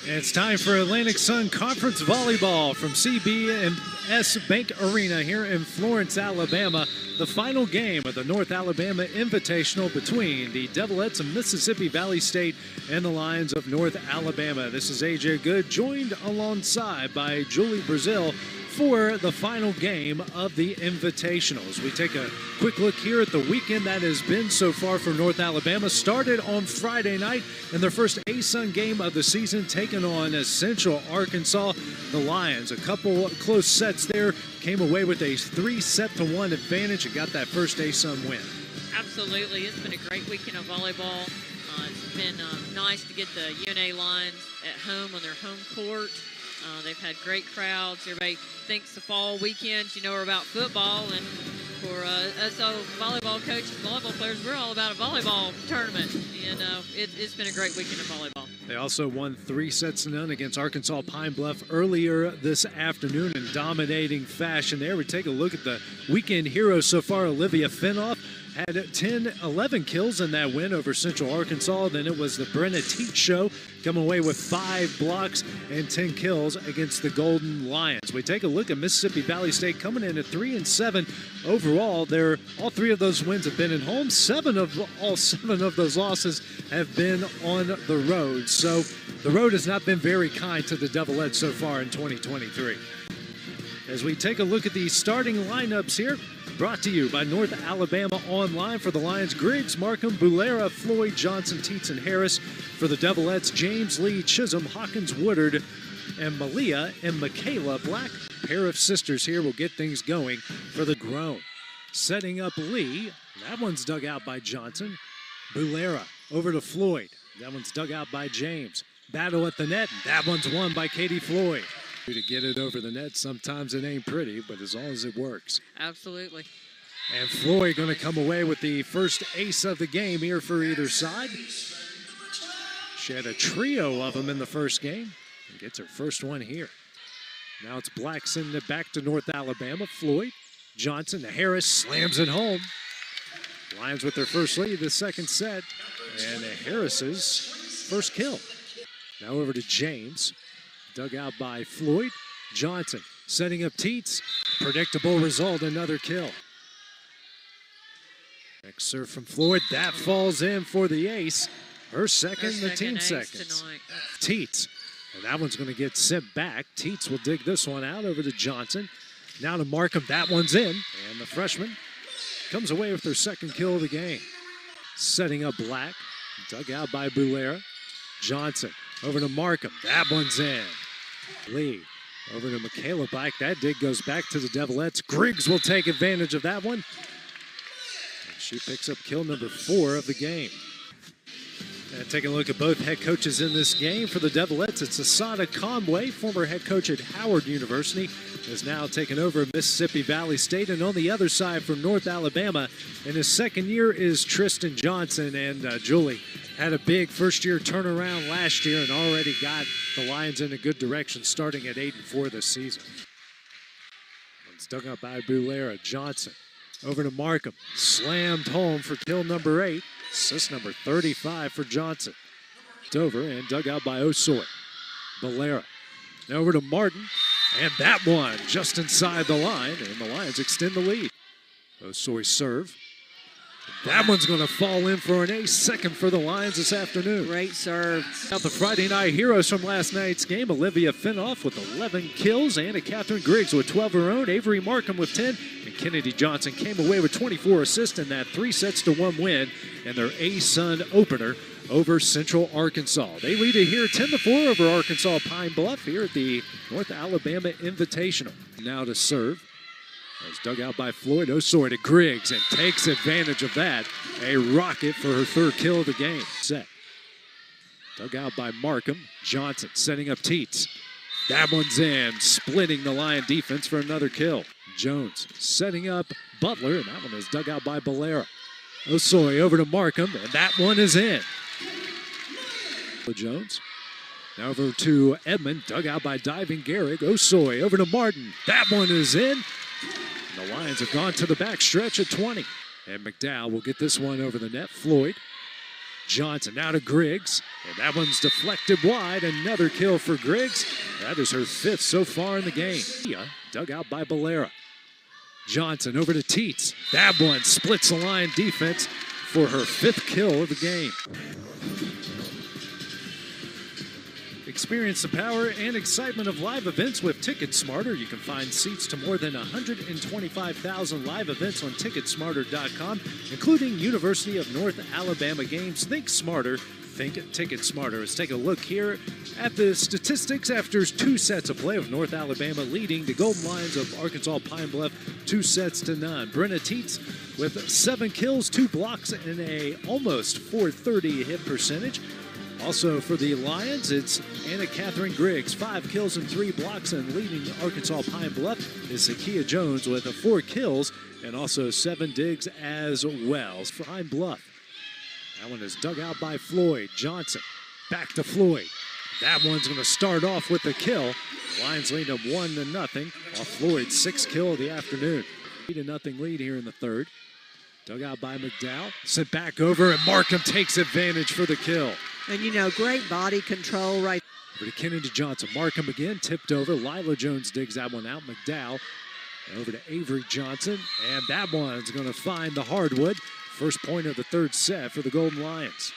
It's time for Atlantic Sun Conference Volleyball from CB&S Bank Arena here in Florence, Alabama. The final game of the North Alabama Invitational between the Devilettes of Mississippi Valley State and the Lions of North Alabama. This is AJ Good, joined alongside by Julie Brazil for the final game of the Invitationals. We take a quick look here at the weekend that has been so far for North Alabama. Started on Friday night in their first ASUN game of the season, taking on Central Arkansas. The Lions, a couple close sets there, came away with a 3-1 advantage and got that first ASUN win. Absolutely. It's been a great weekend of volleyball. It's been nice to get the UNA Lions at home on their home court. They've had great crowds. Everybody thinks the fall weekends, you know, are about football. And for us volleyball coaches, volleyball players, we're all about a volleyball tournament. And it's been a great weekend of volleyball. They also won 3-0 against Arkansas Pine Bluff earlier this afternoon in dominating fashion there. We take a look at the weekend heroes so far. Olivia Finoff had 11 kills in that win over Central Arkansas. Then it was the Brenna Teach show, coming away with 5 blocks and 10 kills against the Golden Lions. We take a look at Mississippi Valley State coming in at 3-7 overall. All 3 of those wins have been at home. All 7 of those losses have been on the road. So the road has not been very kind to the Devilettes so far in 2023. As we take a look at the starting lineups here, brought to you by North Alabama Online. For the Lions, Griggs, Markham, Bulera, Floyd, Johnson, Teets, and Harris. For the Devilettes, James, Lee, Chisholm, Hawkins, Woodard, and Malia and Michaela Black. Pair of sisters here will get things going for the Grown. Setting up Lee. That one's dug out by Johnson. Bulera over to Floyd. That one's dug out by James. Battle at the net. That one's won by Katie Floyd. To get it over the net, sometimes it ain't pretty, but as long as it works. Absolutely. And Floyd going to come away with the first ace of the game here for either side. She had a trio of them in the first game and gets her first one here. Now it's Black sending it back to North Alabama. Floyd, Johnson to Harris, slams it home. Lions with their first lead the second set, and Harris's first kill. Now over to James. Dug out by Floyd. Johnson setting up Teets. Predictable result, another kill. Next serve from Floyd. That falls in for the ace. Her second, the team seconds. Teets. And that one's going to get sent back. Teets will dig this one out over to Johnson. Now to Markham. That one's in. And the freshman comes away with her second kill of the game. Setting up Black. Dug out by Bulera. Johnson over to Markham. That one's in. Lee over to Michaela Black. That dig goes back to the Devilettes. Griggs will take advantage of that one. And she picks up kill number 4 of the game. And taking a look at both head coaches in this game for the Devilettes, it's Asada Conway, former head coach at Howard University, has now taken over at Mississippi Valley State. And on the other side from North Alabama, in his second year, is Tristan Johnson. And Julie had a big first-year turnaround last year and already got the Lions in a good direction, starting at 8-4 this season. It's dug up by Bulera. Johnson over to Markham. Slammed home for kill number 8. Assist number 35 for Johnson. Dover and dug out by Osoy. Bulera. Now over to Martin. And that one just inside the line. And the Lions extend the lead. Osoy serve. That one's going to fall in for an ace. Second for the Lions this afternoon. Great serve. Now the Friday night heroes from last night's game. Olivia Finoff with 11 kills. Anna Catherine Griggs with 12 of her own. Avery Markham with 10. And Kennedy Johnson came away with 24 assists in that 3-1 win and their ASUN opener over Central Arkansas. They lead it here 10-4 over Arkansas Pine Bluff here at the North Alabama Invitational. Now to serve. It's dug out by Floyd. Osoy to Griggs and takes advantage of that. A rocket for her third kill of the game. Set. Dug out by Markham. Johnson setting up Teets. That one's in, splitting the Lion defense for another kill. Jones setting up Butler, and that one is dug out by Bulera. Osoy over to Markham, and that one is in. Jones. Now over to Edmond, dug out by Diving Garrick. Osoy over to Martin. That one is in. The Lions have gone to the back stretch at 20. And McDowell will get this one over the net. Floyd Johnson now to Griggs, and that one's deflected wide. Another kill for Griggs. That is her 5th so far in the game. Dug out by Valera. Johnson over to Teets. That one splits the line defense for her 5th kill of the game. Experience the power and excitement of live events with TicketSmarter. You can find seats to more than 125,000 live events on TicketSmarter.com, including University of North Alabama games. Think smarter, think TicketSmarter. Let's take a look here at the statistics after 2 sets of play of North Alabama leading the Golden Lions of Arkansas Pine Bluff 2-0. Brenna Teets with 7 kills, 2 blocks, and a almost .430 hit percentage. Also for the Lions, it's Anna Catherine Griggs, 5 kills and 3 blocks, and leading Arkansas Pine Bluff is Zakiya Jones with 4 kills and also 7 digs as well. For Pine Bluff, that one is dug out by Floyd. Johnson back to Floyd. That one's going to start off with a kill. The Lions lead them 1-0 off Floyd's 6th kill of the afternoon. 8-0 lead here in the 3rd. Dug out by McDowell. Sent back over, and Markham takes advantage for the kill. And, you know, great body control right. Over to Kennedy Johnson. Markham again, tipped over. Lila Jones digs that one out. McDowell over to Avery Johnson. And that one's going to find the hardwood. First point of the 3rd set for the Golden Lions.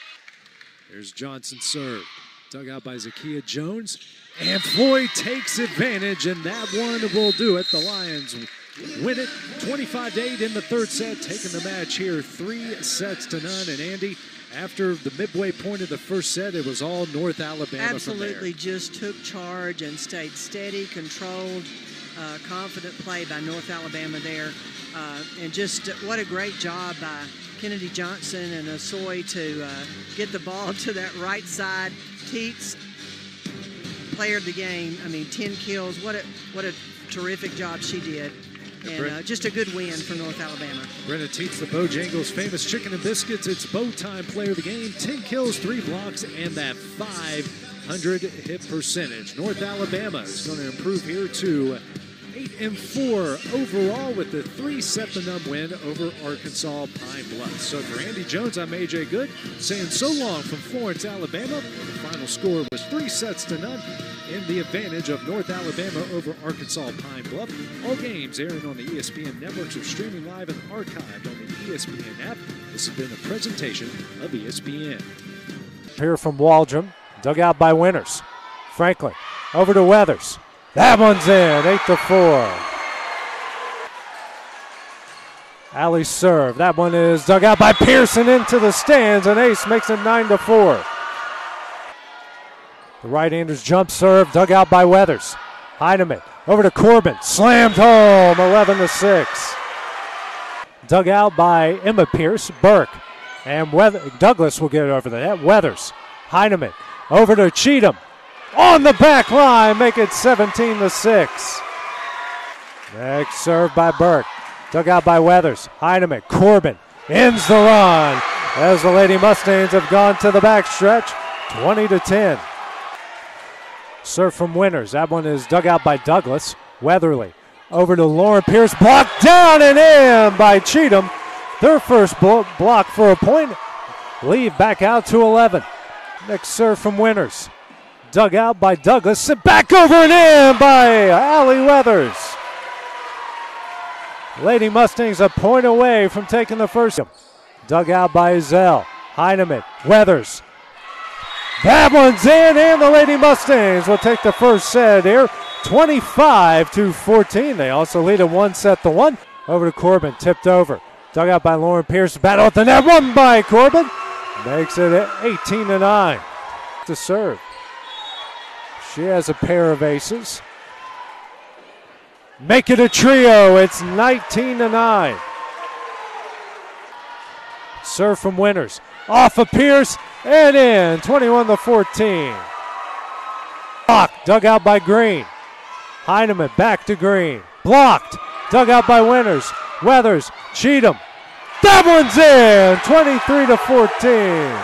There's Johnson's serve. Dug out by Zakiya Jones. And Floyd takes advantage, and that one will do it. The Lions win it 25-8 in the 3rd set, taking the match here 3-0. And Andy, after the midway point of the 1st set, it was all North Alabama. Absolutely, just took charge and stayed steady, controlled, confident play by North Alabama there. And just what a great job by Kennedy Johnson and Osoy to get the ball to that right side. Teets, player of the game, I mean, 10 kills. What a terrific job she did. And just a good win for North Alabama. Brenna Teets, the Bojangles' famous chicken and biscuits. It's Bow-time player of the game. 10 kills, 3 blocks, and that 500 hit percentage. North Alabama is going to improve here to 8-4 overall with the 3-0 win over Arkansas Pine Bluff. So for Andy Jones, I'm AJ Good saying so long from Florence, Alabama. The final score was 3-0 in the advantage of North Alabama over Arkansas Pine Bluff. All games airing on the ESPN networks are streaming live and archived on the ESPN app. This has been a presentation of ESPN. Here from Waldron, dug out by Winters. Franklin over to Weathers. That one's in, 8-4. Alley serve. That one is dug out by Pearson into the stands, and Ace makes it 9-4. The right-hander's jump serve, dug out by Weathers. Heineman over to Corbin, slammed home, 11-6. Dug out by Emma Pierce, Burke, and Douglas will get it over the net. Weathers, Heineman over to Cheatham. On the back line, make it 17-6. Next serve by Burke. Dug out by Weathers. Heineman, Corbin ends the run as the Lady Mustangs have gone to the backstretch, 20-10. Serve from Winters. That one is dug out by Douglas. Weatherly over to Lauren Pierce. Blocked down and in by Cheatham. Their first block for a point. Leave back out to 11. Next serve from Winters. Dug out by Douglas. Sent back over and in by Allie Weathers. Lady Mustangs a point away from taking the first. Dug out by Zell. Heineman. Weathers. That one's in, and the Lady Mustangs will take the first set here, 25-14. They also lead at 1-1. Over to Corbin, tipped over. Dug out by Lauren Pierce. Battle at the net, won by Corbin. Makes it 18-9. To serve. She has a pair of aces. Make it a trio. It's 19-9. Serve from Winters. Off of Pierce and in, 21-14. Blocked, dug out by Green. Heineman back to Green. Blocked, dug out by Winters. Weathers, Cheatham. That one's in, 23-14.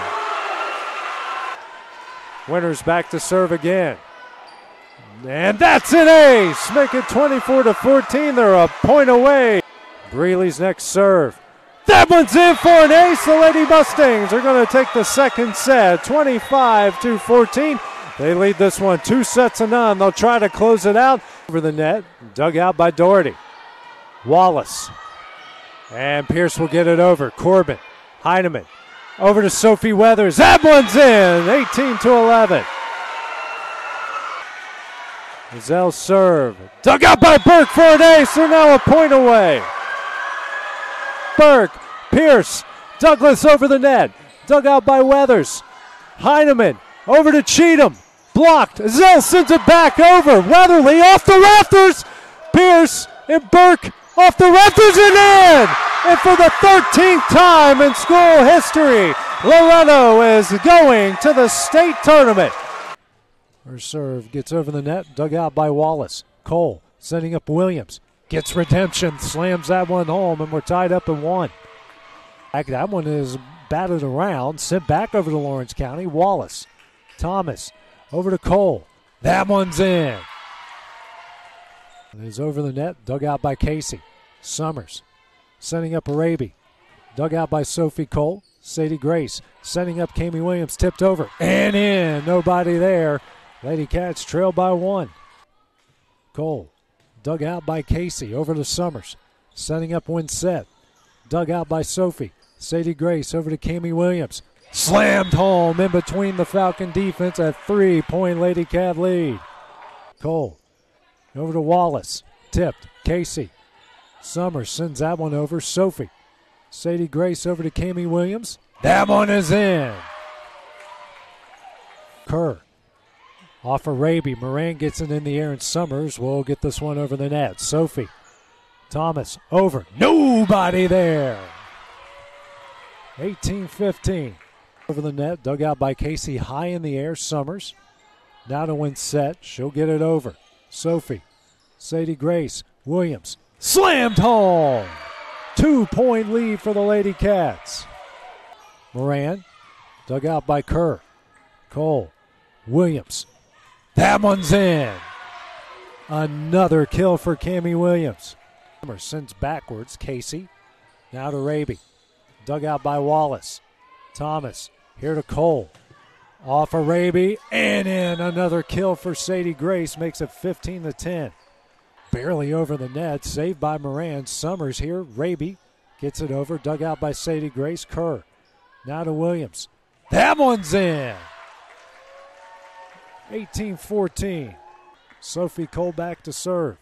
Winters back to serve again. And that's an ace. Make it 24-14. They're a point away. Breeley's next serve. That one's in for an ace. The Lady Mustangs are going to take the second set, 25-14. They lead this one 2-0. They'll try to close it out. Over the net, dug out by Doherty. Wallace. And Pierce will get it over. Corbin, Heineman, over to Sophie Weathers. That one's in, 18-11. Giselle serve. Dug out by Burke for an ace. They're now a point away. Burke, Pierce, Douglas over the net. Dug out by Weathers. Heineman over to Cheatham. Blocked. Zell sends it back over. Weatherly off the rafters. Pierce and Burke off the rafters and in. And for the 13th time in school history, Loretto is going to the state tournament. Her serve gets over the net. Dug out by Wallace. Cole sending up Williams. Gets redemption, slams that one home, and we're tied up at 1. That one is batted around, sent back over to Lawrence County. Wallace, Thomas, over to Cole. That one's in. It is over the net, dug out by Casey. Summers, sending up Araby. Dug out by Sophie Cole. Sadie Grace, setting up Kami Williams, tipped over, and in. Nobody there. Lady Cats trail by 1. Cole. Dug out by Casey, over to Summers. Setting up Winsett. Dug out by Sophie. Sadie Grace over to Kami Williams. Slammed home in between the Falcon defense. A 3-point Lady Cat lead. Cole over to Wallace. Tipped. Casey. Summers sends that one over. Sophie. Sadie Grace over to Kami Williams. That one is in. Kerr. Off Araby. Moran gets it in the air, and Summers will get this one over the net. Sophie. Thomas over. Nobody there. 18-15. Over the net. Dug out by Casey. High in the air. Summers. Now to Winsett. She'll get it over. Sophie. Sadie Grace. Williams. Slammed home. 2-point lead for the Lady Cats. Moran. Dug out by Kerr. Cole. Williams. That one's in. Another kill for Kami Williams. Sends backwards. Casey. Now to Raby. Dug out by Wallace. Thomas. Here to Cole. Off Araby and in. Another kill for Sadie Grace. Makes it 15-10. Barely over the net. Saved by Moran. Summers here. Raby gets it over. Dug out by Sadie Grace. Kerr. Now to Williams. That one's in. 18-14. Sophie Cole back to serve.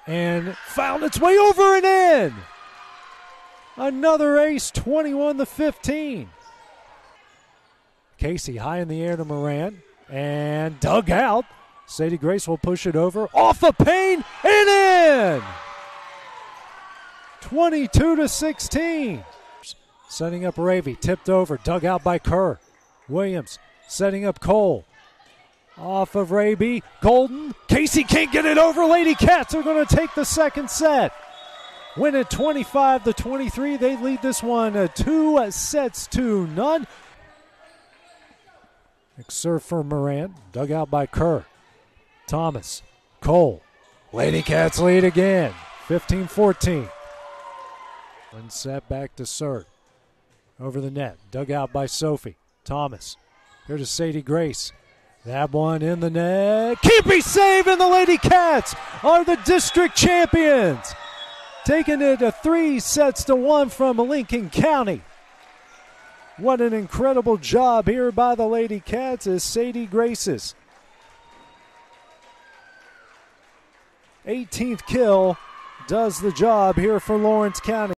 And found its way over and in. Another ace, 21-15. Casey high in the air to Moran. And dug out. Sadie Grace will push it over. Off the pane and in. 22-16. Setting up Ravy. Tipped over. Dug out by Kerr. Williams setting up Cole. Off of Raby. Golden. Casey can't get it over. Lady Cats are going to take the second set. Win it 25-23. They lead this one 2-0. Next serve for Moran. Dug out by Kerr. Thomas. Cole. Lady Cats lead again. 15-14. One set back to serve. Over the net. Dug out by Sophie. Thomas. Here to Sadie Grace. That one in the net. Can't be saved, and the Lady Cats are the district champions. Taking it 3-1 from Lincoln County. What an incredible job here by the Lady Cats as Sadie Grace's 18th kill does the job here for Lawrence County.